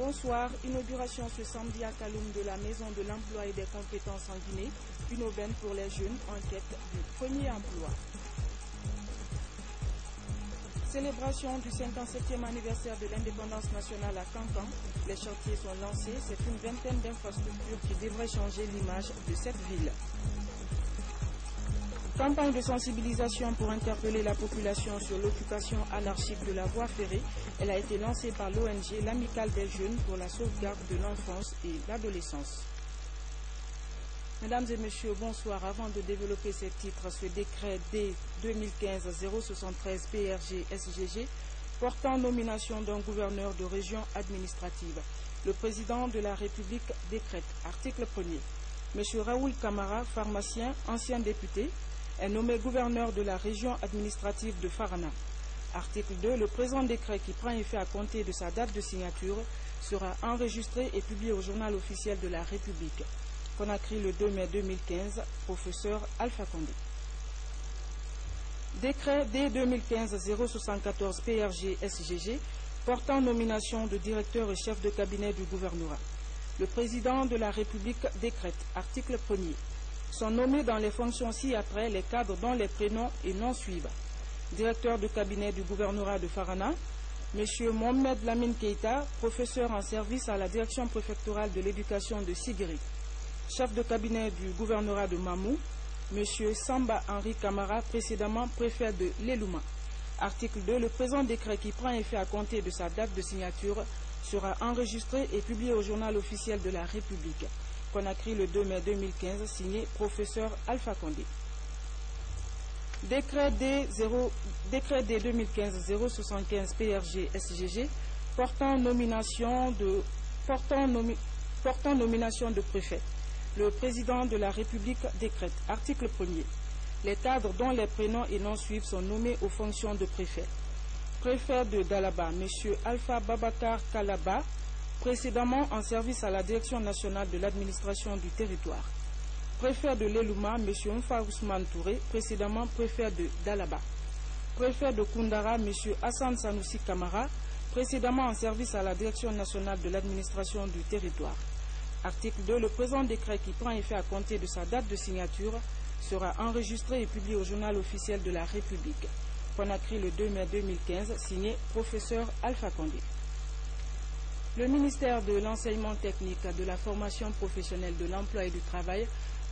Bonsoir, inauguration ce samedi à Kaloum de la Maison de l'Emploi et des Compétences en Guinée, une aubaine pour les jeunes en quête du premier emploi. Célébration du 57e anniversaire de l'indépendance nationale à Cancan, les chantiers sont lancés, c'est une vingtaine d'infrastructures qui devraient changer l'image de cette ville. Campagne de sensibilisation pour interpeller la population sur l'occupation anarchique de la voie ferrée. Elle a été lancée par l'ONG L'Amicale des Jeunes pour la sauvegarde de l'enfance et l'adolescence. Mesdames et messieurs, bonsoir. Avant de développer ces titres, ce décret D 2015-073 PRG-SGG portant nomination d'un gouverneur de région administrative. Le président de la République décrète, article 1er. M. Raoul Kamara, pharmacien, ancien député, est nommé gouverneur de la région administrative de Farana. Article 2. Le présent décret qui prend effet à compter de sa date de signature sera enregistré et publié au journal officiel de la République. Conakry le 2 mai 2015, professeur Alpha Condé. Décret D 2015-074 PRG-SGG portant nomination de directeur et chef de cabinet du gouvernorat. Le président de la République décrète, article 1er. Sont nommés dans les fonctions ci-après les cadres dont les prénoms et noms suivent. Directeur de cabinet du gouvernorat de Farana, M. Mohamed Lamine Keïta, professeur en service à la direction préfectorale de l'éducation de Sigiri. Chef de cabinet du gouvernorat de Mamou, M. Samba Henri Kamara, précédemment préfet de l'Elouma. Article 2. Le présent décret qui prend effet à compter de sa date de signature sera enregistré et publié au journal officiel de la République. Conakry le 2 mai 2015, signé professeur Alpha Condé. Décret D 2015-075 PRG-SGG portant nomination de préfet. Le président de la République décrète, article 1er. Les cadres dont les prénoms et noms suivent sont nommés aux fonctions de préfet. Préfet de Dalaba, M. Alpha Babakar Kalaba, précédemment en service à la Direction nationale de l'administration du territoire. Préfet de l'Elouma, M. Mfa Ousmane Touré, précédemment préfet de Dalaba. Préfet de Koundara, M. Hassan Sanoussi Kamara, précédemment en service à la Direction nationale de l'administration du territoire. Article 2. Le présent décret qui prend effet à compter de sa date de signature sera enregistré et publié au journal officiel de la République. Conakry le 2 mai 2015, signé professeur Alpha Condé. Le ministère de l'Enseignement technique, de la formation professionnelle, de l'emploi et du travail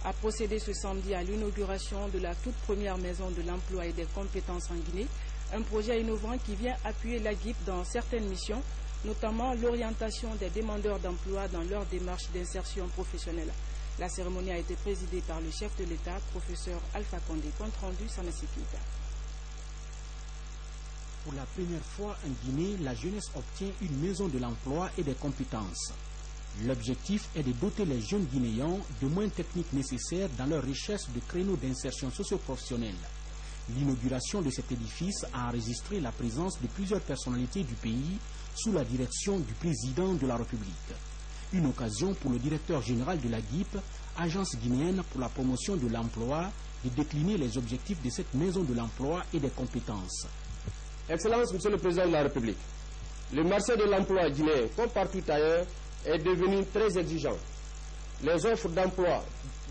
a procédé ce samedi à l'inauguration de la toute première maison de l'emploi et des compétences en Guinée, un projet innovant qui vient appuyer l'AGIP dans certaines missions, notamment l'orientation des demandeurs d'emploi dans leur démarche d'insertion professionnelle. La cérémonie a été présidée par le chef de l'État, professeur Alpha Condé. Compte rendu, Sanassi Keïta. Pour la première fois en Guinée, la jeunesse obtient une maison de l'emploi et des compétences. L'objectif est de doter les jeunes Guinéens de moyens techniques nécessaires dans leur recherche de créneaux d'insertion socio-professionnelle. L'inauguration de cet édifice a enregistré la présence de plusieurs personnalités du pays sous la direction du président de la République. Une occasion pour le directeur général de la GIP, Agence guinéenne pour la promotion de l'emploi, de décliner les objectifs de cette maison de l'emploi et des compétences. Excellence, Monsieur le Président de la République, le marché de l'emploi guinéen, comme partout ailleurs, est devenu très exigeant. Les offres d'emploi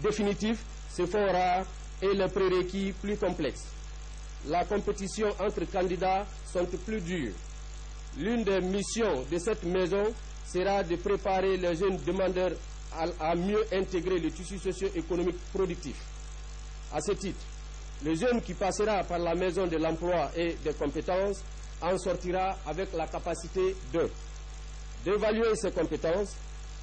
définitives se font rares et les prérequis plus complexes. La compétition entre candidats sont plus dures. L'une des missions de cette maison sera de préparer les jeunes demandeurs à mieux intégrer le tissu socio-économique productif. À ce titre, le jeune qui passera par la maison de l'emploi et des compétences en sortira avec la capacité d'évaluer ses compétences,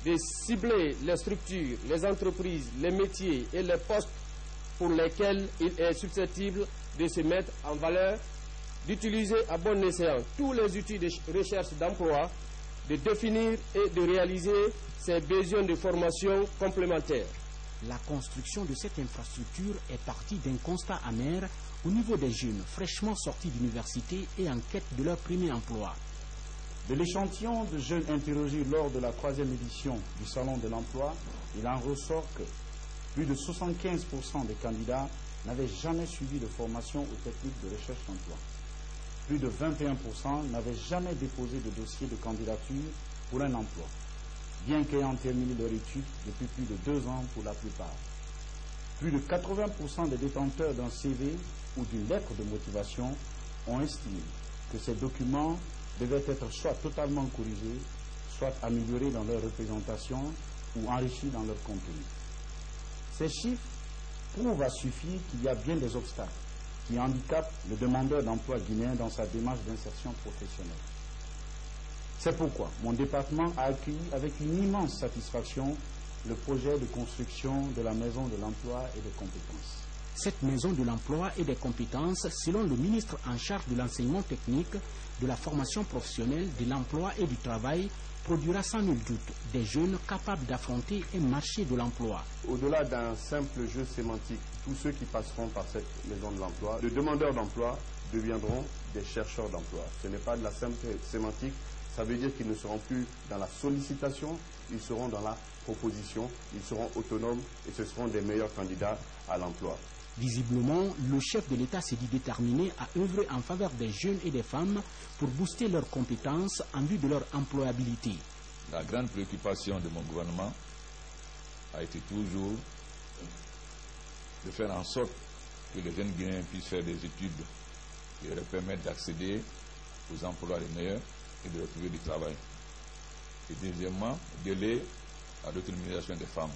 de cibler les structures, les entreprises, les métiers et les postes pour lesquels il est susceptible de se mettre en valeur, d'utiliser à bon escient tous les outils de recherche d'emploi, de définir et de réaliser ses besoins de formation complémentaires. La construction de cette infrastructure est partie d'un constat amer au niveau des jeunes fraîchement sortis d'université et en quête de leur premier emploi. De l'échantillon de jeunes interrogés lors de la 3e édition du Salon de l'emploi, il en ressort que plus de 75% des candidats n'avaient jamais suivi de formation aux techniques de recherche d'emploi. Plus de 21% n'avaient jamais déposé de dossier de candidature pour un emploi, bien qu'ayant terminé leur étude depuis plus de 2 ans pour la plupart. Plus de 80% des détenteurs d'un CV ou d'une lettre de motivation ont estimé que ces documents devaient être soit totalement corrigés, soit améliorés dans leur représentation ou enrichis dans leur contenu. Ces chiffres prouvent à suffire qu'il y a bien des obstacles qui handicapent le demandeur d'emploi guinéen dans sa démarche d'insertion professionnelle. C'est pourquoi mon département a accueilli avec une immense satisfaction le projet de construction de la Maison de l'Emploi et des Compétences. Cette Maison de l'Emploi et des Compétences, selon le ministre en charge de l'enseignement technique, de la formation professionnelle, de l'emploi et du travail, produira sans nul doute des jeunes capables d'affronter un marché de l'emploi. Au-delà d'un simple jeu sémantique, tous ceux qui passeront par cette Maison de l'Emploi, de demandeurs d'emploi, deviendront des chercheurs d'emploi. Ce n'est pas de la simple sémantique, ça veut dire qu'ils ne seront plus dans la sollicitation, ils seront dans la proposition, ils seront autonomes et ce seront des meilleurs candidats à l'emploi. Visiblement, le chef de l'État s'est dit déterminé à œuvrer en faveur des jeunes et des femmes pour booster leurs compétences en vue de leur employabilité. La grande préoccupation de mon gouvernement a été toujours de faire en sorte que les jeunes Guinéens puissent faire des études qui leur permettent d'accéder aux emplois les meilleurs et de retrouver du travail. Et deuxièmement, délai à l'autonomisation des femmes.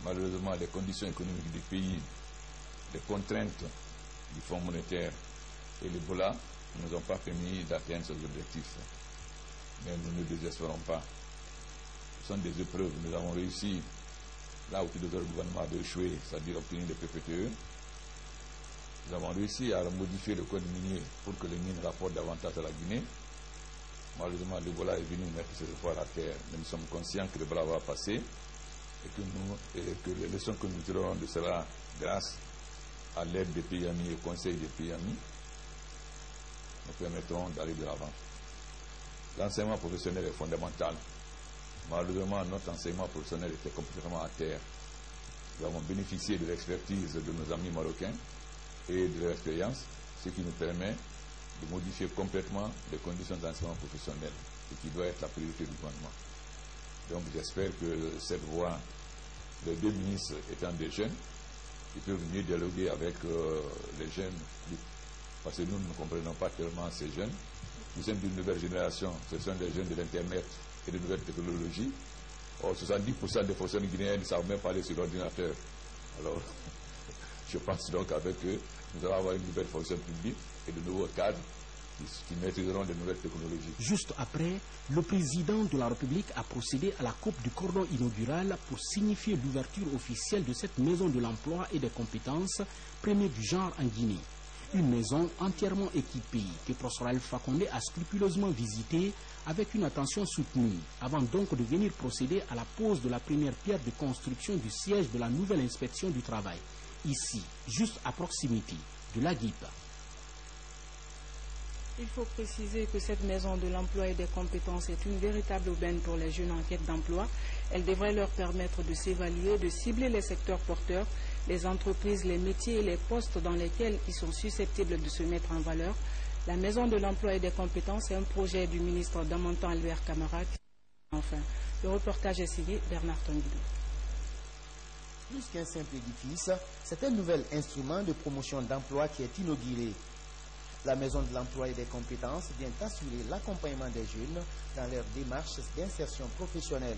Malheureusement, les conditions économiques du pays, les contraintes du Fonds monétaire et l'Ebola ne nous ont pas permis d'atteindre ces objectifs. Mais nous ne désespérons pas. Ce sont des épreuves. Nous avons réussi là où tout le gouvernement avait échoué, c'est-à-dire obtenir des PPTE. Nous avons réussi à modifier le code minier pour que les mines rapportent davantage à la Guinée. Malheureusement, l'Ebola est venu mettre ses efforts à terre. Mais nous sommes conscients que l'Ebola va passer et que les leçons que nous tirerons de cela, grâce à l'aide des pays amis et au conseil des pays amis, nous permettront d'aller de l'avant. L'enseignement professionnel est fondamental. Malheureusement, notre enseignement professionnel était complètement à terre. Nous avons bénéficié de l'expertise de nos amis marocains et de leur expérience, ce qui nous permet de modifier complètement les conditions d'enseignement professionnel, ce qui doit être la priorité du gouvernement. Donc j'espère que cette voie, les deux ministres étant des jeunes, ils peuvent mieux dialoguer avec les jeunes, parce que nous ne comprenons pas tellement ces jeunes. Nous sommes d'une nouvelle génération, ce sont des jeunes de l'Internet et de nouvelles technologies. Or, 70% des fonctionnaires guinéens ne savent même pas aller sur l'ordinateur. Alors, je pense donc avec eux, nous allons avoir une nouvelle fonction publique et de nouveaux cadres qui maîtriseront les nouvelles technologies. Juste après, le président de la République a procédé à la coupe du cordon inaugural pour signifier l'ouverture officielle de cette Maison de l'Emploi et des Compétences, première du genre en Guinée. Une maison entièrement équipée que Professeur Alpha Condé a scrupuleusement visitée avec une attention soutenue, avant donc de venir procéder à la pose de la première pierre de construction du siège de la nouvelle inspection du travail, ici, juste à proximité de la GIP. Il faut préciser que cette Maison de l'Emploi et des Compétences est une véritable aubaine pour les jeunes en quête d'emploi. Elle devrait leur permettre de s'évaluer, de cibler les secteurs porteurs, les entreprises, les métiers et les postes dans lesquels ils sont susceptibles de se mettre en valeur. La Maison de l'Emploi et des Compétences est un projet du ministre Damantan Albert Camara. Enfin, le reportage est signé Bernard Tonguido. Plus qu'un simple édifice, c'est un nouvel instrument de promotion d'emploi qui est inauguré. La Maison de l'Emploi et des Compétences vient assurer l'accompagnement des jeunes dans leur démarche d'insertion professionnelle.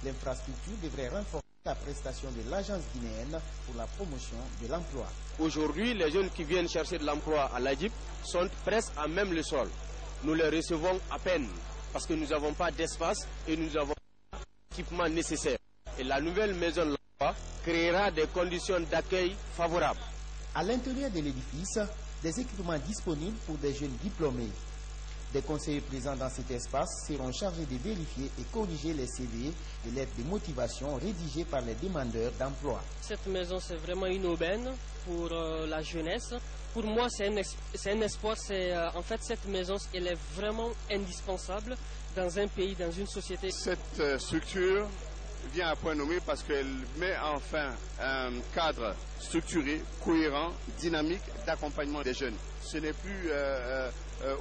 L'infrastructure devrait renforcer la prestation de l'agence guinéenne pour la promotion de l'emploi. Aujourd'hui, les jeunes qui viennent chercher de l'emploi à l'AGIP sont presque à même le sol. Nous les recevons à peine parce que nous n'avons pas d'espace et nous n'avons pas l'équipement nécessaire. Et la nouvelle Maison de l'Emploi créera des conditions d'accueil favorables. À l'intérieur de l'édifice, des équipements disponibles pour des jeunes diplômés. Des conseillers présents dans cet espace seront chargés de vérifier et corriger les CV et lettres de motivation rédigées par les demandeurs d'emploi. Cette maison, c'est vraiment une aubaine pour la jeunesse. Pour moi, c'est un espoir. En fait, cette maison, elle est vraiment indispensable dans un pays, dans une société. Cette structure vient à point nommé parce qu'elle met enfin un cadre structuré, cohérent, dynamique d'accompagnement des jeunes. Ce n'est plus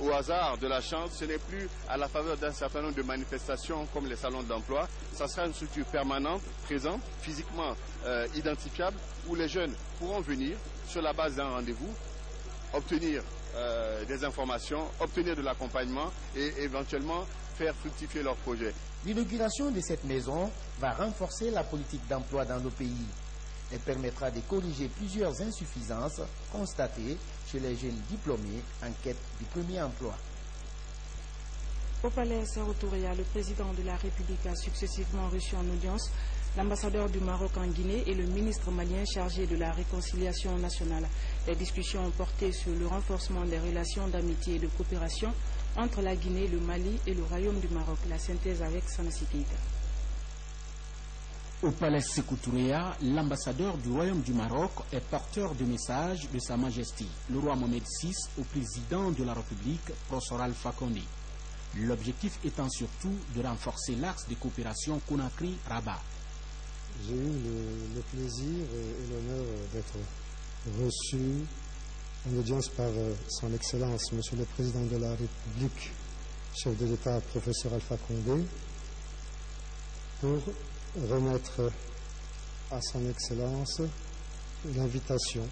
au hasard de la chance, ce n'est plus à la faveur d'un certain nombre de manifestations comme les salons d'emploi. Ça sera une structure permanente, présente, physiquement identifiable, où les jeunes pourront venir sur la base d'un rendez-vous, obtenir des informations, obtenir de l'accompagnement et éventuellement faire fructifier leurs projets. L'inauguration de cette maison va renforcer la politique d'emploi dans nos pays. Elle permettra de corriger plusieurs insuffisances constatées chez les jeunes diplômés en quête du premier emploi. Au palais Sékou-Touréa, le président de la République a successivement reçu en audience l'ambassadeur du Maroc en Guinée et le ministre malien chargé de la réconciliation nationale. Les discussions ont porté sur le renforcement des relations d'amitié et de coopération entre la Guinée, le Mali et le Royaume du Maroc. La synthèse avec Sanassi Keita. Au palais Sékou-Touréa, l'ambassadeur du Royaume du Maroc est porteur de messages de Sa Majesté, le roi Mohamed VI, au président de la République, Professeur Alpha Condé. L'objectif étant surtout de renforcer l'axe de coopération Conakry-Rabat. J'ai eu le plaisir et l'honneur d'être reçu en audience par son Excellence, Monsieur le Président de la République, chef de l'État, Professeur Alpha Condé, pour remettre à son Excellence l'invitation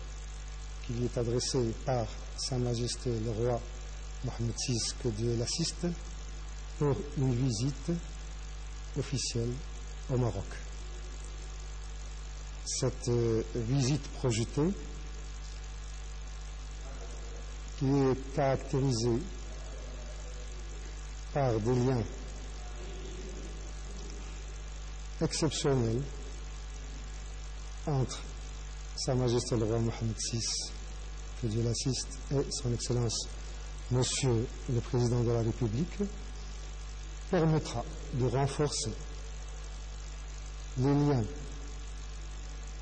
qui lui est adressée par Sa Majesté le Roi Mohamed VI, que Dieu l'assiste, pour une visite officielle au Maroc. Cette visite projetée, qui est caractérisée par des liens exceptionnels entre Sa Majesté le Roi Mohamed VI, que Dieu l'assiste, et Son Excellence Monsieur le Président de la République, permettra de renforcer les liens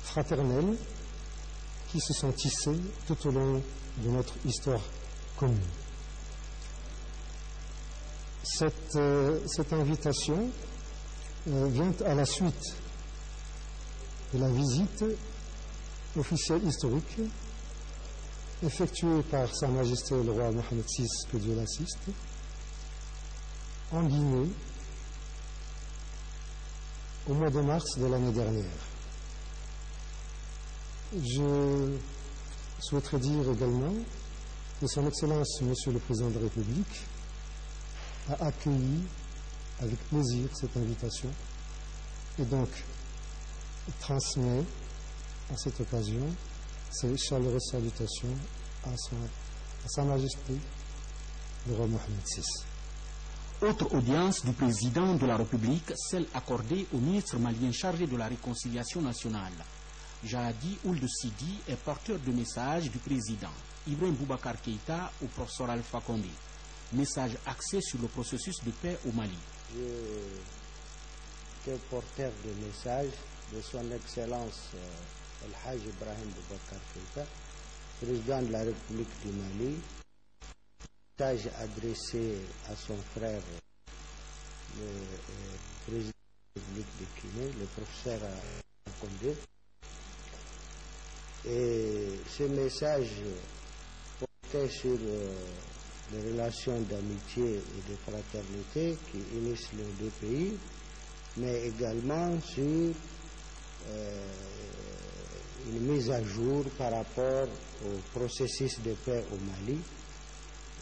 fraternels qui se sont tissés tout au long de notre histoire commune. Cette invitation vient à la suite de la visite officielle historique effectuée par Sa Majesté le Roi Mohamed VI, que Dieu l'assiste, en Guinée au mois de mars de l'année dernière. Je souhaiterais dire également que Son Excellence, Monsieur le Président de la République, a accueilli avec plaisir cette invitation et donc transmet à cette occasion ses chaleureuses salutations à Sa Majesté le Roi Mohamed VI. Autre audience du président de la République, celle accordée au ministre malien chargé de la réconciliation nationale. Jahadi Ould Sidi est porteur de message du président Ibrahim Boubacar Keïta au professeur Alpha Condé. Message axé sur le processus de paix au Mali. Je suis porteur de message de son Excellence El Haj Ibrahim Boubacar Keïta, président de la République du Mali. Message adressé à son frère, le président de la République de Guinée, le professeur Alpha Condé. Et ce message portait sur les relations d'amitié et de fraternité qui unissent les deux pays, mais également sur une mise à jour par rapport au processus de paix au Mali,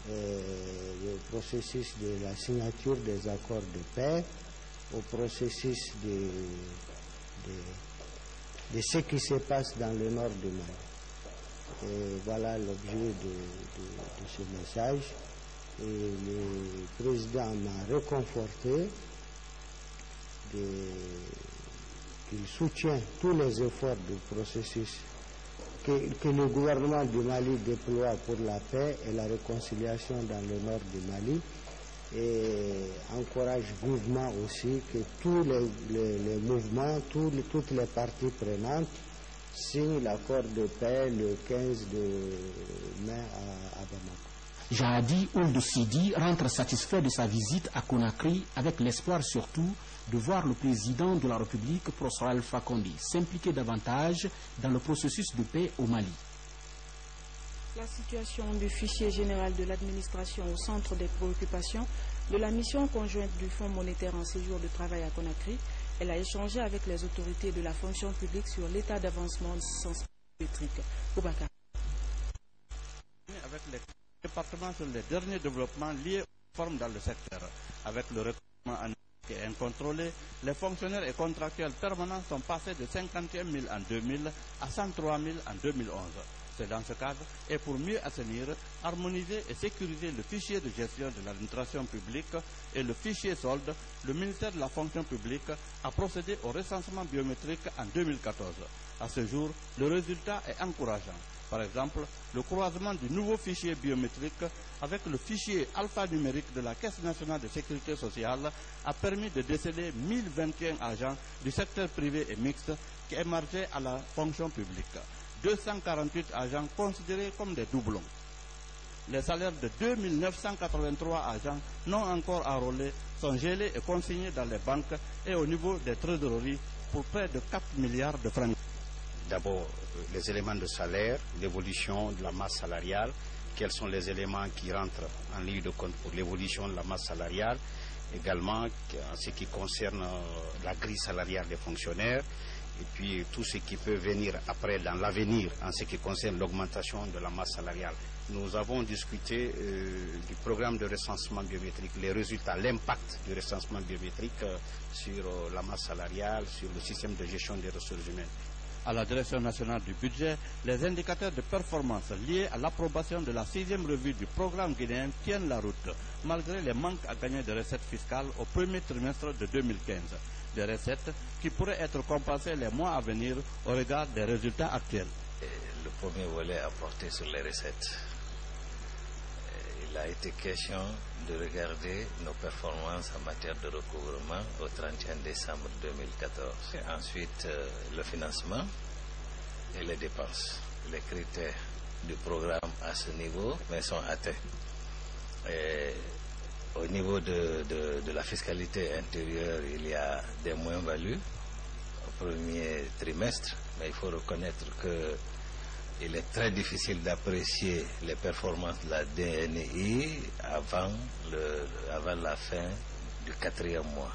le processus de la signature des accords de paix, au processus de ce qui se passe dans le nord du Mali. Et voilà l'objet de ce message. Et le président m'a réconforté qu'il soutient tous les efforts du processus que le gouvernement du Mali déploie pour la paix et la réconciliation dans le nord du Mali, et encourage vivement aussi que tous les mouvements, toutes les parties prenantes signent l'accord de paix le 15 de mai à Bamako. Jahadi Ould Sidi rentre satisfait de sa visite à Conakry avec l'espoir surtout de voir le président de la République, Professeur Alpha Condé, s'impliquer davantage dans le processus de paix au Mali. La situation du fichier général de l'administration au centre des préoccupations de la mission conjointe du Fonds monétaire en séjour de travail à Conakry. Elle a échangé avec les autorités de la fonction publique sur l'état d'avancement de sens électrique. Boubacar. Avec les départements sur les derniers développements liés aux réformes dans le secteur. Avec le recrutement incontrôlé, les fonctionnaires et contractuels permanents sont passés de 51 000 en 2000 à 103 000 en 2011. C'est dans ce cadre, et pour mieux assainir, harmoniser et sécuriser le fichier de gestion de l'administration publique et le fichier solde, le ministère de la fonction publique a procédé au recensement biométrique en 2014. À ce jour, le résultat est encourageant. Par exemple, le croisement du nouveau fichier biométrique avec le fichier alphanumérique de la Caisse nationale de sécurité sociale a permis de déceler 1021 agents du secteur privé et mixte qui émargeaient à la fonction publique. 248 agents considérés comme des doublons. Les salaires de 2983 agents non encore enrôlés sont gelés et consignés dans les banques et au niveau des trésoreries pour près de 4 milliards de francs. D'abord, les éléments de salaire, l'évolution de la masse salariale, quels sont les éléments qui rentrent en ligne de compte pour l'évolution de la masse salariale, également en ce qui concerne la grille salariale des fonctionnaires, et puis tout ce qui peut venir après dans l'avenir en ce qui concerne l'augmentation de la masse salariale. Nous avons discuté du programme de recensement biométrique, les résultats, l'impact du recensement biométrique sur la masse salariale, sur le système de gestion des ressources humaines. À la Direction nationale du budget, les indicateurs de performance liés à l'approbation de la 6e revue du programme guinéen tiennent la route, malgré les manques à gagner de recettes fiscales au premier trimestre de 2015. Des recettes qui pourraient être compensées les mois à venir au regard des résultats actuels. Le premier volet a porté sur les recettes. Il a été question de regarder nos performances en matière de recouvrement au 31 décembre 2014. Et ensuite, le financement et les dépenses. Les critères du programme à ce niveau sont atteints. Et au niveau de la fiscalité intérieure, il y a des moins-values au premier trimestre, mais il faut reconnaître qu'il est très difficile d'apprécier les performances de la DNI avant la fin du 4e mois.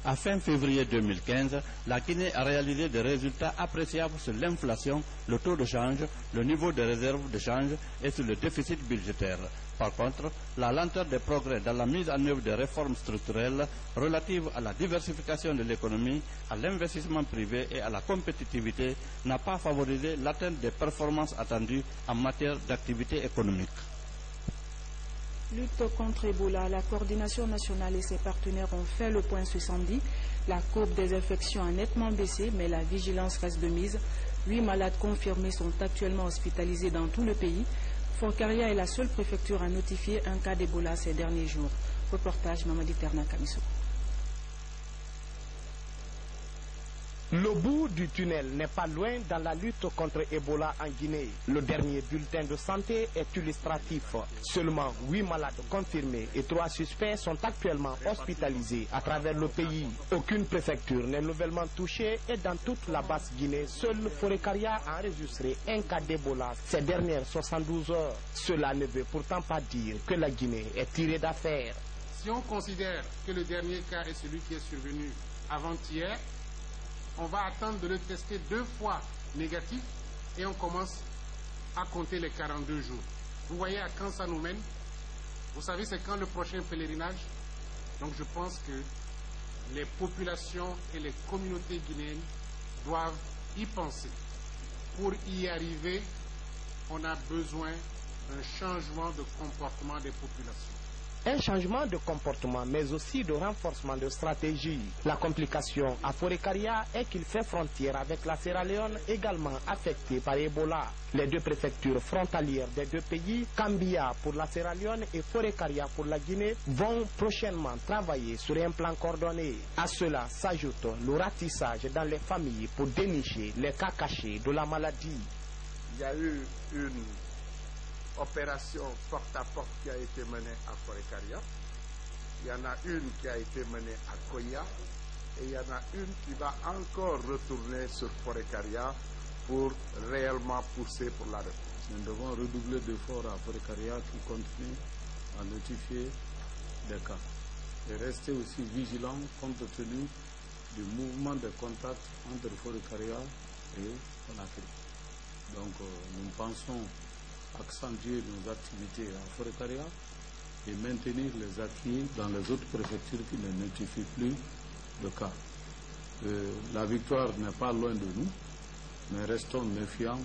À fin février 2015, la Guinée a réalisé des résultats appréciables sur l'inflation, le taux de change, le niveau de réserve de change et sur le déficit budgétaire. Par contre, la lenteur des progrès dans la mise en œuvre des réformes structurelles relatives à la diversification de l'économie, à l'investissement privé et à la compétitivité n'a pas favorisé l'atteinte des performances attendues en matière d'activité économique. Lutte contre Ebola, la coordination nationale et ses partenaires ont fait le point ce samedi. La courbe des infections a nettement baissé, mais la vigilance reste de mise. 8 malades confirmés sont actuellement hospitalisés dans tout le pays. Forcaria est la seule préfecture à notifier un cas d'Ebola ces derniers jours. Reportage Mamadi Terna Kamiso. Le bout du tunnel n'est pas loin dans la lutte contre Ebola en Guinée. Le dernier bulletin de santé est illustratif. Seulement 8 malades confirmés et 3 suspects sont actuellement hospitalisés à travers le pays. Aucune préfecture n'est nouvellement touchée et dans toute la basse Guinée, seule Forcaria a enregistré un cas d'Ebola ces dernières 72 heures. Cela ne veut pourtant pas dire que la Guinée est tirée d'affaire. Si on considère que le dernier cas est celui qui est survenu avant-hier, on va attendre de le tester 2 fois négatif et on commence à compter les 42 jours. Vous voyez à quand ça nous mène? Vous savez c'est quand le prochain pèlerinage? Donc je pense que les populations et les communautés guinéennes doivent y penser. Pour y arriver, on a besoin d'un changement de comportement des populations. Un changement de comportement, mais aussi de renforcement de stratégie. La complication à Forcaria est qu'il fait frontière avec la Sierra Leone, également affectée par Ebola. Les 2 préfectures frontalières des 2 pays, Kambia pour la Sierra Leone et Forcaria pour la Guinée, vont prochainement travailler sur un plan coordonné. À cela s'ajoute le ratissage dans les familles pour dénicher les cas cachés de la maladie. Il y a eu une opération porte-à-porte qui a été menée à Forécaria. Il y en a une qui a été menée à Koya. Et il y en a une qui va encore retourner sur Forécaria pour réellement pousser pour la réponse. Nous devons redoubler d'efforts à Forécaria qui continue à notifier des cas. Et rester aussi vigilant compte tenu du mouvement de contact entre Forécaria et Conakry. Donc nous pensons accentuer nos activités à Forécaria et maintenir les acquis dans les autres préfectures qui ne notifient plus de cas. La victoire n'est pas loin de nous, mais restons méfiants.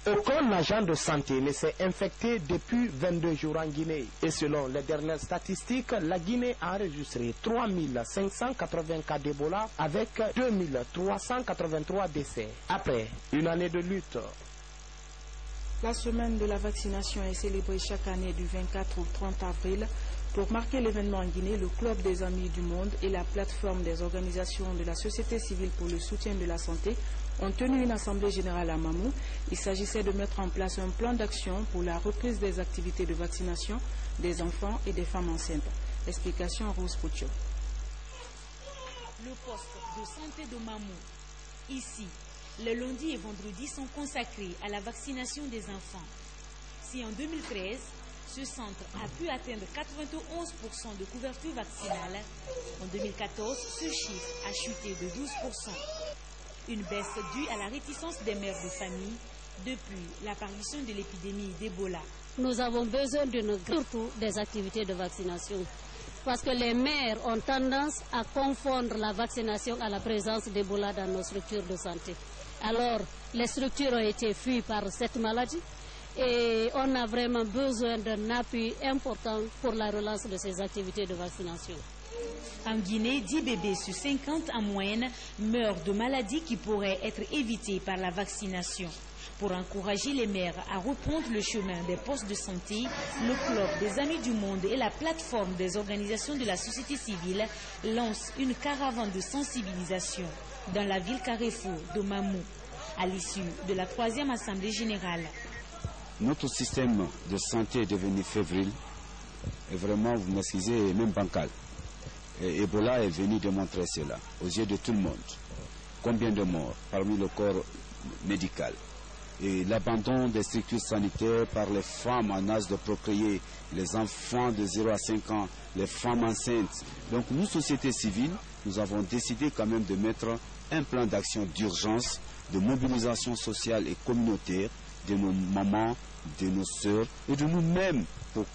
Aucun agent de santé ne s'est infecté depuis 22 jours en Guinée. Et selon les dernières statistiques, la Guinée a enregistré 3580 cas d'Ebola avec 2383 décès. Après une année de lutte. La semaine de la vaccination est célébrée chaque année du 24 au 30 avril. Pour marquer l'événement en Guinée, le Club des Amis du Monde et la plateforme des organisations de la société civile pour le soutien de la santé ont tenu une assemblée générale à Mamou. Il s'agissait de mettre en place un plan d'action pour la reprise des activités de vaccination des enfants et des femmes enceintes. Explication Rose Poucho. Le poste de santé de Mamou. Ici, le lundi et vendredi sont consacrés à la vaccination des enfants. Si en 2013, ce centre a pu atteindre 91% de couverture vaccinale, en 2014, ce chiffre a chuté de 12%. Une baisse due à la réticence des mères de famille depuis l'apparition de l'épidémie d'Ebola. Nous avons besoin surtout des activités de vaccination. Parce que les mères ont tendance à confondre la vaccination à la présence d'Ebola dans nos structures de santé. Alors, les structures ont été fuies par cette maladie et on a vraiment besoin d'un appui important pour la relance de ces activités de vaccination. En Guinée, 10 bébés sur 50 en moyenne meurent de maladies qui pourraient être évitées par la vaccination. Pour encourager les mères à reprendre le chemin des postes de santé, le Club des Amis du Monde et la plateforme des organisations de la société civile lancent une caravane de sensibilisation dans la ville carrefour de Mamou, à l'issue de la 3e Assemblée générale. Notre système de santé est devenu fébrile et vraiment, vous m'excusez, même bancal. Et Ebola est venu démontrer cela aux yeux de tout le monde. Combien de morts parmi le corps médical et l'abandon des structures sanitaires par les femmes en âge de procréer, les enfants de 0 à 5 ans, les femmes enceintes. Donc nous, société civile, nous avons décidé quand même de mettre un plan d'action d'urgence, de mobilisation sociale et communautaire de nos mamans, de nos sœurs et de nous-mêmes pour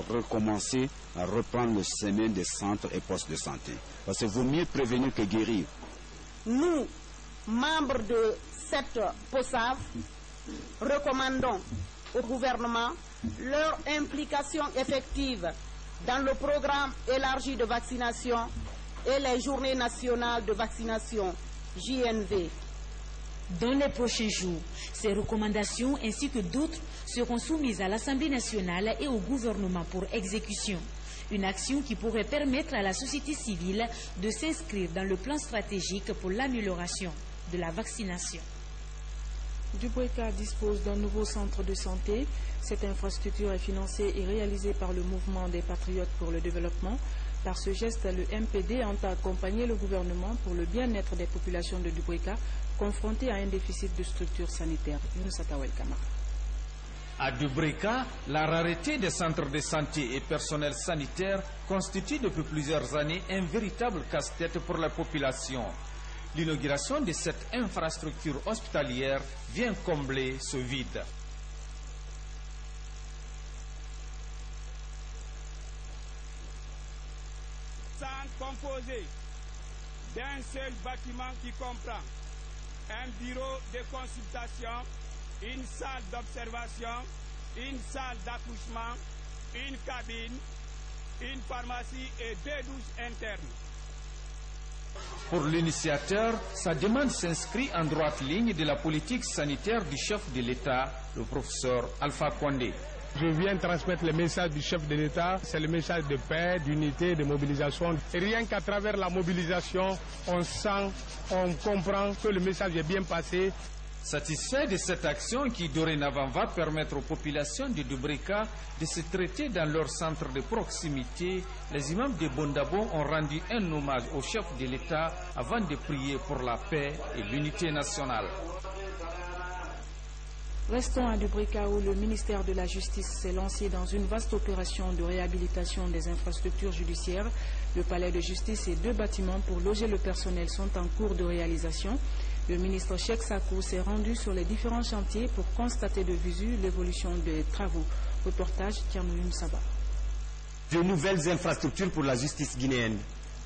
recommencer à reprendre le chemin des centres et postes de santé. Parce qu'il vaut mieux prévenir que guérir. Nous, membres de cette POSAV, recommandons au gouvernement leur implication effective dans le programme élargi de vaccination et les journées nationales de vaccination, JNV. Dans les prochains jours, ces recommandations ainsi que d'autres seront soumises à l'Assemblée nationale et au gouvernement pour exécution. Une action qui pourrait permettre à la société civile de s'inscrire dans le plan stratégique pour l'amélioration de la vaccination. Dubreca dispose d'un nouveau centre de santé. Cette infrastructure est financée et réalisée par le mouvement des Patriotes pour le développement. Par ce geste, le MPD entend accompagner le gouvernement pour le bien-être des populations de Dubreca confrontées à un déficit de structures sanitaires. À Dubreca, la rareté des centres de santé et personnel sanitaire constitue depuis plusieurs années un véritable casse-tête pour la population. L'inauguration de cette infrastructure hospitalière vient combler ce vide. Composé d'un seul bâtiment qui comprend un bureau de consultation, une salle d'observation, une salle d'accouchement, une cabine, une pharmacie et 2 douches internes. Pour l'initiateur, sa demande s'inscrit en droite ligne de la politique sanitaire du chef de l'État, le professeur Alpha Condé. Je viens transmettre le message du chef de l'État, c'est le message de paix, d'unité, de mobilisation. Et rien qu'à travers la mobilisation, on sent, on comprend que le message est bien passé. Satisfait de cette action qui dorénavant va permettre aux populations de Dubrika de se traiter dans leur centre de proximité, les imams de Bondabo ont rendu un hommage au chef de l'État avant de prier pour la paix et l'unité nationale. Restons à Dubrika où le ministère de la Justice s'est lancé dans une vaste opération de réhabilitation des infrastructures judiciaires. Le palais de justice et 2 bâtiments pour loger le personnel sont en cours de réalisation. Le ministre Cheikh Sakou s'est rendu sur les différents chantiers pour constater de visu l'évolution des travaux. Reportage Tiamouyoum Saba. De nouvelles infrastructures pour la justice guinéenne.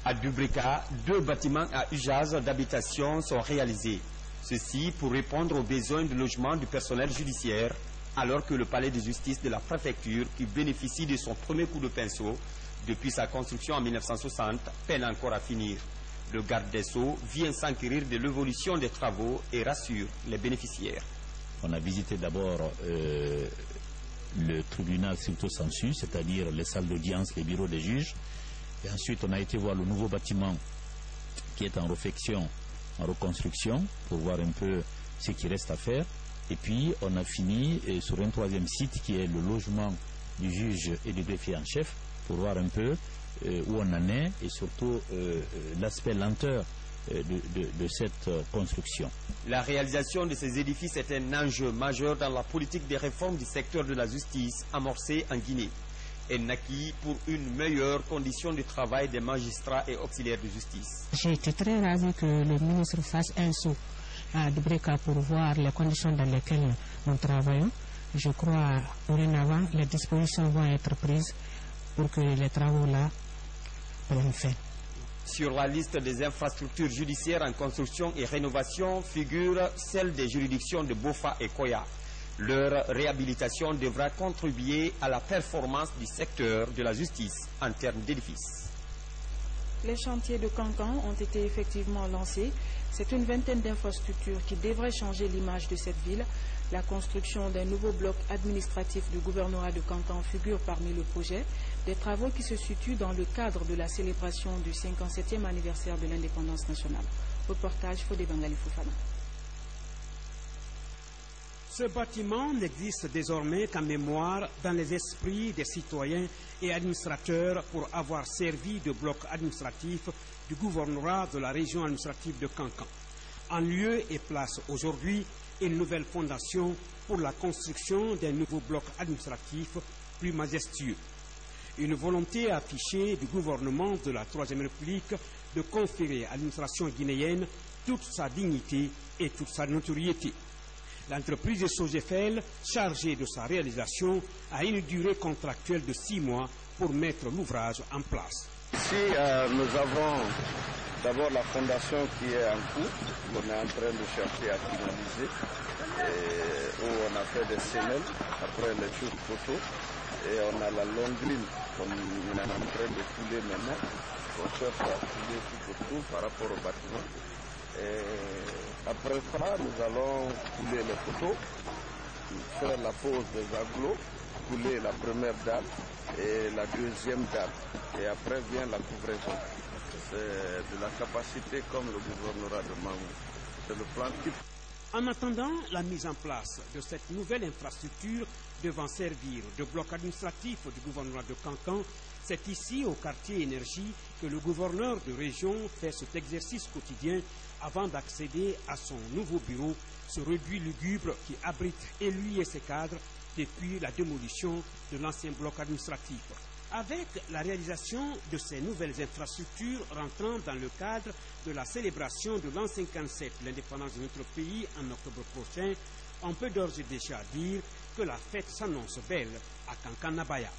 À Dubrika, 2 bâtiments à usage d'habitation sont réalisés. Ceci pour répondre aux besoins de logement du personnel judiciaire, alors que le palais de justice de la préfecture, qui bénéficie de son premier coup de pinceau depuis sa construction en 1960, peine encore à finir. Le garde des Sceaux vient s'enquérir de l'évolution des travaux et rassure les bénéficiaires. On a visité d'abord le tribunal stricto sensu, c'est-à-dire les salles d'audience, les bureaux des juges. Et ensuite, on a été voir le nouveau bâtiment qui est en réfection, en reconstruction, pour voir un peu ce qui reste à faire. Et puis, on a fini sur un 3e site qui est le logement du juge et du greffier en chef, pour voir un peu où on en est et surtout l'aspect lenteur de cette construction. La réalisation de ces édifices est un enjeu majeur dans la politique des réformes du secteur de la justice amorcée en Guinée. Et naquit pour une meilleure condition de travail des magistrats et auxiliaires de justice. J'ai été très ravie que le ministre fasse un saut à Dubrika pour voir les conditions dans lesquelles nous travaillons. Je crois dorénavant les dispositions vont être prises pour que les travaux-là prennent fin. Sur la liste des infrastructures judiciaires en construction et rénovation figure celle des juridictions de Bofa et Koya. Leur réhabilitation devra contribuer à la performance du secteur de la justice en termes d'édifices. Les chantiers de Cancan ont été effectivement lancés. C'est une vingtaine d'infrastructures qui devraient changer l'image de cette ville. La construction d'un nouveau bloc administratif du gouvernorat de Cancan figure parmi le projet. Des travaux qui se situent dans le cadre de la célébration du 57e anniversaire de l'indépendance nationale. Reportage Fodé Bangali Fofana. Ce bâtiment n'existe désormais qu'en mémoire dans les esprits des citoyens et administrateurs pour avoir servi de bloc administratif du gouvernorat de la région administrative de Cancan. En lieu et place aujourd'hui une nouvelle fondation pour la construction d'un nouveau bloc administratif plus majestueux. Une volonté affichée du gouvernement de la Troisième République de conférer à l'administration guinéenne toute sa dignité et toute sa notoriété. L'entreprise de Sogefel, chargée de sa réalisation, a une durée contractuelle de 6 mois pour mettre l'ouvrage en place. Ici, nous avons d'abord la fondation qui est en cours, qu'on est en train de chercher à finaliser, où on a fait des semelles, après les choses photos, et on a la longue ligne qu'on est en train de couler maintenant. On cherche à couler tout par rapport au bâtiment. Et après ça, nous allons couler les photos, faire la pose des agglos, couler la première dalle et la deuxième dalle. Et après vient la couvraison. C'est de la capacité comme le gouvernorat de Mamou. C'est le plan type. En attendant la mise en place de cette nouvelle infrastructure devant servir de bloc administratif du gouvernorat de Cancan, c'est ici, au quartier Énergie, que le gouverneur de région fait cet exercice quotidien avant d'accéder à son nouveau bureau, ce réduit lugubre qui abrite et lui et ses cadres depuis la démolition de l'ancien bloc administratif. Avec la réalisation de ces nouvelles infrastructures rentrant dans le cadre de la célébration de l'an 57, l'indépendance de notre pays en octobre prochain, on peut d'ores et déjà dire que la fête s'annonce belle à Kankanabaya.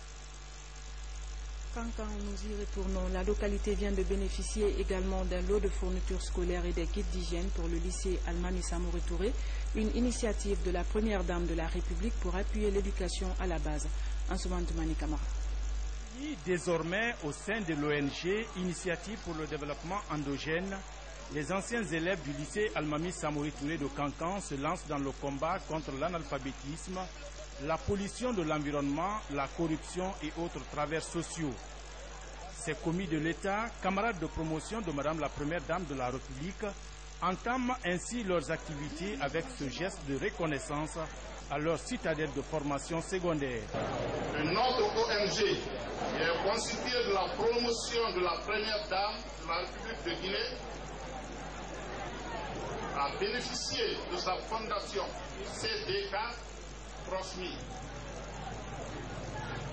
Cancan, nous y retournons. La localité vient de bénéficier également d'un lot de fournitures scolaires et des kits d'hygiène pour le lycée Almami Samori Touré, une initiative de la première dame de la République pour appuyer l'éducation à la base. Ansoumane Kamara. Désormais, au sein de l'ONG Initiative pour le développement endogène, les anciens élèves du lycée Almami Samori Touré de Cancan se lancent dans le combat contre l'analphabétisme, la pollution de l'environnement, la corruption et autres travers sociaux. Ces commis de l'État, camarades de promotion de Madame la Première Dame de la République, entament ainsi leurs activités avec ce geste de reconnaissance à leur citadelle de formation secondaire. Notre ONG est constituée de la promotion de la première dame de la République de Guinée, a bénéficié de sa fondation CDK Prosmi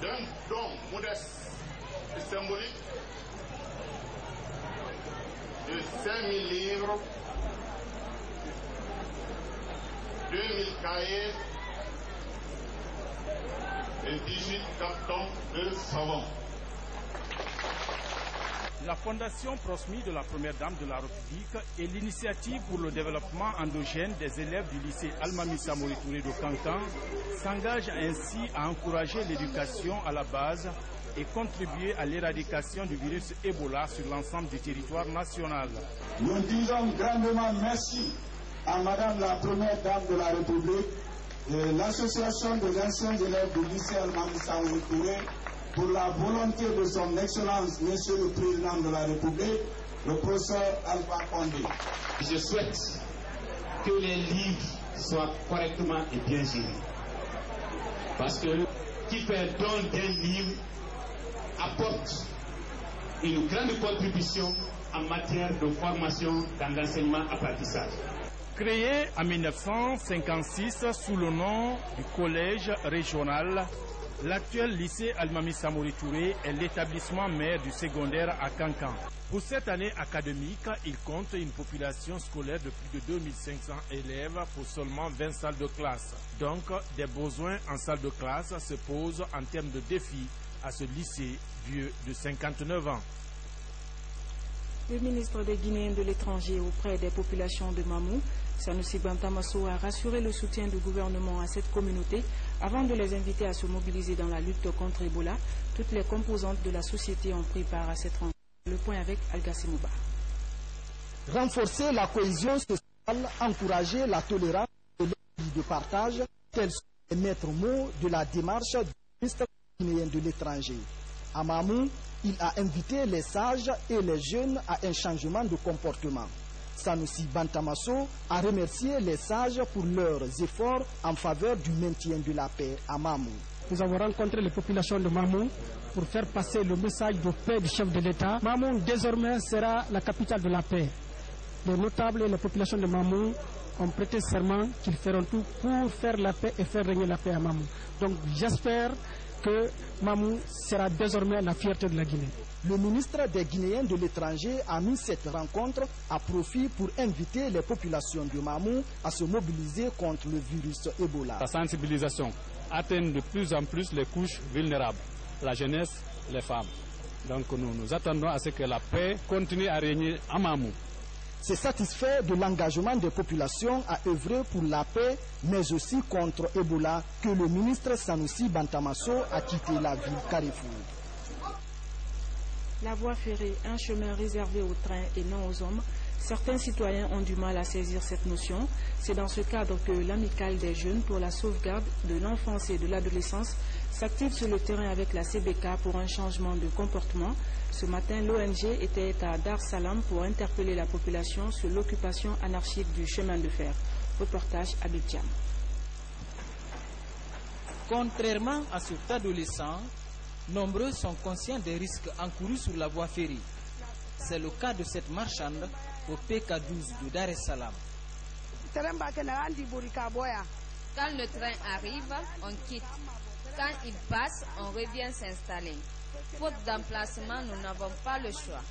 d'un don modeste et symbolique de 5 000 livres, 2 000 cahiers et 18 cartons de savon. La Fondation Prosmi de la Première Dame de la République et l'Initiative pour le développement endogène des élèves du lycée Almami Samori Touré de Kankan s'engagent ainsi à encourager l'éducation à la base et contribuer à l'éradication du virus Ebola sur l'ensemble du territoire national. Nous disons grandement merci à Madame la Première Dame de la République et l'Association des anciens élèves du lycée Almami Samori Touré pour la volonté de son Excellence, Monsieur le Président de la République, le professeur Alpha Condé. Je souhaite que les livres soient correctement et bien gérés. Parce que qui fait don d'un livre apporte une grande contribution en matière de formation dans l'enseignement-apprentissage. Créé en 1956 sous le nom du Collège régional, l'actuel lycée Almami Samori Touré est l'établissement mère du secondaire à Kankan. Pour cette année académique, il compte une population scolaire de plus de 2500 élèves pour seulement 20 salles de classe. Donc, des besoins en salle de classe se posent en termes de défis à ce lycée vieux de 59 ans. Le ministre des Guinéens de l'étranger auprès des populations de Mamou, Sanusi Bantamasso, a rassuré le soutien du gouvernement à cette communauté avant de les inviter à se mobiliser dans la lutte contre Ebola. Toutes les composantes de la société ont pris part à cette rencontre. Le point avec Al-Gassimouba. Renforcer la cohésion sociale, encourager la tolérance et l'esprit de partage, tels sont les maîtres mots de la démarche du ministre guinéen de l'étranger. À Mamou, il a invité les sages et les jeunes à un changement de comportement. Sanusi Bantamasso a remercié les sages pour leurs efforts en faveur du maintien de la paix à Mamou. Nous avons rencontré les populations de Mamou pour faire passer le message de paix du chef de l'État. Mamou désormais sera la capitale de la paix. Les notables et la population de Mamou ont prêté serment qu'ils feront tout pour faire la paix et faire régner la paix à Mamou. Donc j'espère que Mamou sera désormais la fierté de la Guinée. Le ministre des Guinéens de l'étranger a mis cette rencontre à profit pour inviter les populations de Mamou à se mobiliser contre le virus Ebola. La sensibilisation atteint de plus en plus les couches vulnérables, la jeunesse, les femmes. Donc nous attendons à ce que la paix continue à régner à Mamou. C'est satisfait de l'engagement des populations à œuvrer pour la paix, mais aussi contre Ebola, que le ministre Sanusi Bantamasso a quitté la ville Carrefour. La voie ferrée, un chemin réservé aux trains et non aux hommes, certains citoyens ont du mal à saisir cette notion. C'est dans ce cadre que l'Amicale des jeunes pour la sauvegarde de l'enfance et de l'adolescence s'active sur le terrain avec la CBK pour un changement de comportement. Ce matin, l'ONG était à Dar Salam pour interpeller la population sur l'occupation anarchique du chemin de fer. Reportage à Abidjan. Contrairement à cet adolescent, nombreux sont conscients des risques encourus sur la voie ferrée. C'est le cas de cette marchande au PK12 de Dar es Salaam. Quand le train arrive, on quitte. Quand il passe, on revient s'installer. Faute d'emplacement, nous n'avons pas le choix.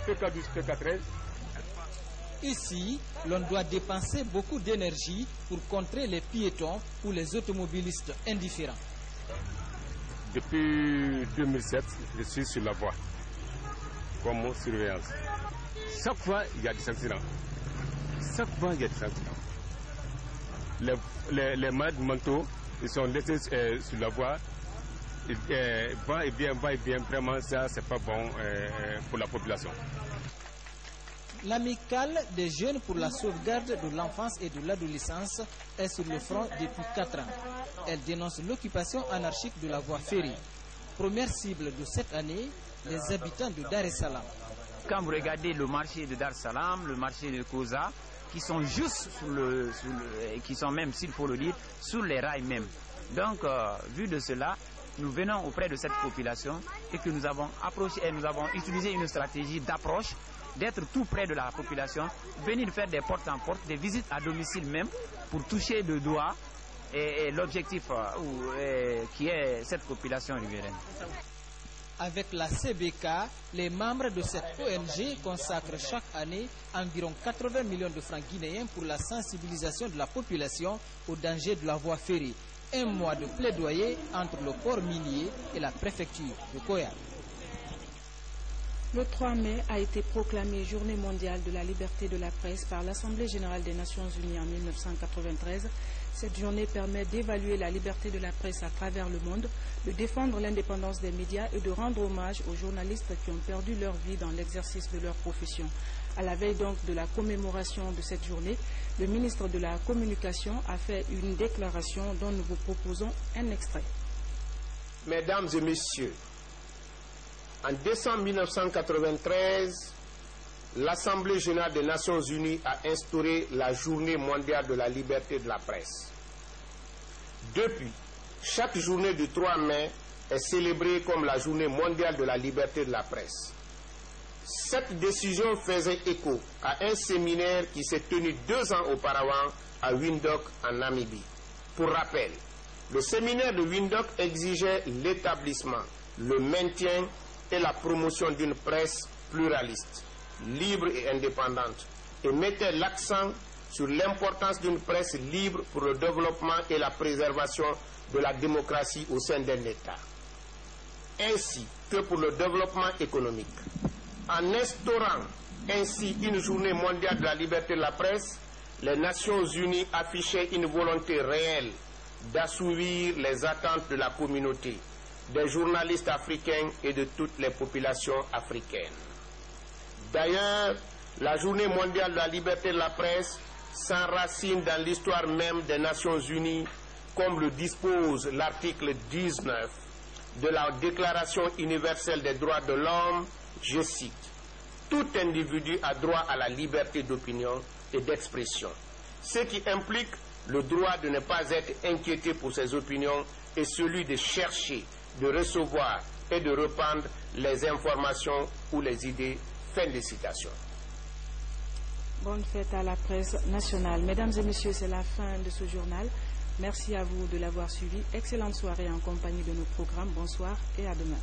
PK12, PK13. Ici, l'on doit dépenser beaucoup d'énergie pour contrer les piétons ou les automobilistes indifférents. Depuis 2007, je suis sur la voie comme surveillance. Chaque fois, il y a des accidents. Chaque fois, il y a des accidents. Les malades mentaux, ils sont laissés sur la voie. Va et vient, vraiment, ça, c'est pas bon pour la population. L'amicale des jeunes pour la sauvegarde de l'enfance et de l'adolescence est sur le front depuis 4 ans. Elle dénonce l'occupation anarchique de la voie ferrée. première cible de cette année, les habitants de Dar es Salaam. Quand vous regardez le marché de Dar es Salaam, le marché de Koza, qui sont juste qui sont même, s'il faut le dire, sur les rails même. Donc, vu de cela, nous venons auprès de cette population et que nous avons approché et nous avons utilisé une stratégie d'approche, d'être tout près de la population, venir faire des porte en porte, des visites à domicile même, pour toucher de doigt et l'objectif qui est cette population riveraine. Avec la CBK, les membres de cette ONG consacrent chaque année environ 80 millions de francs guinéens pour la sensibilisation de la population au danger de la voie ferrée. Un mois de plaidoyer entre le port minier et la préfecture de Koya. Le 3 mai a été proclamé Journée mondiale de la liberté de la presse par l'Assemblée générale des Nations unies en 1993. Cette journée permet d'évaluer la liberté de la presse à travers le monde, de défendre l'indépendance des médias et de rendre hommage aux journalistes qui ont perdu leur vie dans l'exercice de leur profession. À la veille donc de la commémoration de cette journée, le ministre de la Communication a fait une déclaration dont nous vous proposons un extrait. Mesdames et messieurs, en décembre 1993, l'Assemblée générale des Nations unies a instauré la Journée mondiale de la liberté de la presse. Depuis, chaque journée du 3 mai est célébrée comme la Journée mondiale de la liberté de la presse. Cette décision faisait écho à un séminaire qui s'est tenu 2 ans auparavant à Windhoek en Namibie. Pour rappel, le séminaire de Windhoek exigeait l'établissement, le maintien et la promotion d'une presse pluraliste, libre et indépendante, et mettait l'accent sur l'importance d'une presse libre pour le développement et la préservation de la démocratie au sein d'un État, ainsi que pour le développement économique. En instaurant ainsi une journée mondiale de la liberté de la presse, les Nations unies affichaient une volonté réelle d'assouvir les attentes de la communauté, des journalistes africains et de toutes les populations africaines. D'ailleurs, la Journée mondiale de la liberté de la presse s'enracine dans l'histoire même des Nations unies, comme le dispose l'article 19 de la Déclaration universelle des droits de l'homme, je cite, « Tout individu a droit à la liberté d'opinion et d'expression, ce qui implique le droit de ne pas être inquiété pour ses opinions et celui de chercher, de recevoir et de répandre les informations ou les idées. » Fin de citation. Bonne fête à la presse nationale. Mesdames et messieurs, c'est la fin de ce journal. Merci à vous de l'avoir suivi. Excellente soirée en compagnie de nos programmes. Bonsoir et à demain.